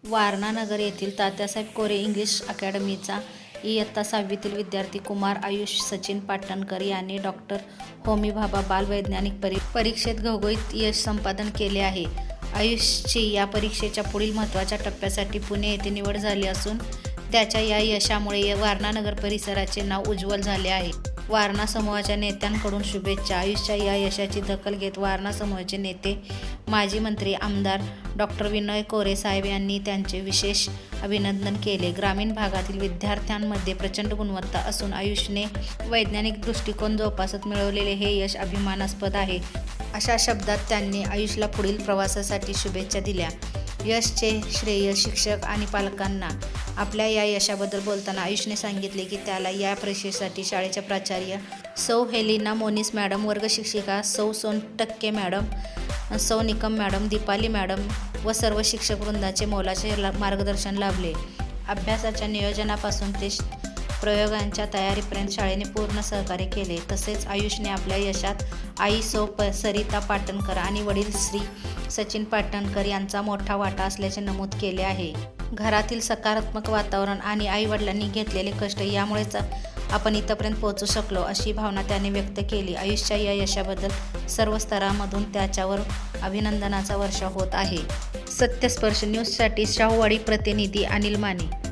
वारणा नगर येथील तात्यासाहेब कोरे इंग्लिश अकॅडमीचा इयत्ता 6वीतील विद्यार्थी कुमार आयुष सचिन पाटणकर यांनी डॉक्टर होमी भाभा बाल वैज्ञानिक परीक्षेत घवघवीत यश संपादन केले आहे. आयुषची या परीक्षेच्या पुढील महत्त्वाच्या टप्प्यासाठी पुणे येथे निवड झाली असून त्याच्या या यशामुळे वारणा नगर परिसराचे नाव उज्ज्वल झाले आहे. वारणा समूहाच्या नेत्यांकडून शुभेच्छा. आयुषच्या या यशाची दखल घेत वारणा समूहाचे नेते माजी मंत्री आमदार डॉक्टर विनय कोरे साहेब यांनी त्यांचे विशेष अभिनंदन केले. ग्रामीण भागातील विद्यार्थ्यांमध्ये प्रचंड गुणवत्ता असून आयुषने वैज्ञानिक दृष्टिकोन जोपासत मिळवलेले हे यश अभिमानास्पद आहे, अशा शब्दात त्यांनी आयुषला पुढील प्रवासासाठी शुभेच्छा दिल्या. यशचे श्रेय शिक्षक आणि पालकांना. आपल्या या यशाबद्दल बोलताना आयुषने सांगितले की त्याला या परीक्षेसाठी शाळेच्या प्राचार्य सौ हेलिना मोनिस मॅडम, वर्ग शिक्षिका सौ सोन टक्के मॅडम, सौ निकम मॅडम, दीपाली मॅडम व सर्व शिक्षक वृंदाचे मोलाचे मार्गदर्शन लाभले. अभ्यासाच्या नियोजनापासून ते प्रयोगांच्या तयारीपर्यंत शाळेने पूर्ण सहकार्य केले. तसेच आयुषने आपल्या यशात आई सौ सरिता पाटणकर आणि वडील श्री सचिन पाटणकर यांचा मोठा वाटा असल्याचे नमूद केले आहे. घरातील सकारात्मक वातावरण आणि आई-वडिलांनी घेतलेले कष्ट यामुळेच आपण इथपर्यंत पोहोचू शकलो, अशी भावना त्याने व्यक्त केली. आयुषच्या या यशाबद्दल सर्व स्तरांमधून त्याच्यावर अभिनंदनाचा वर्षाव होत आहे. सत्यस्पर्श न्यूजसाठी शाहूवाडी प्रतिनिधी अनिल माने.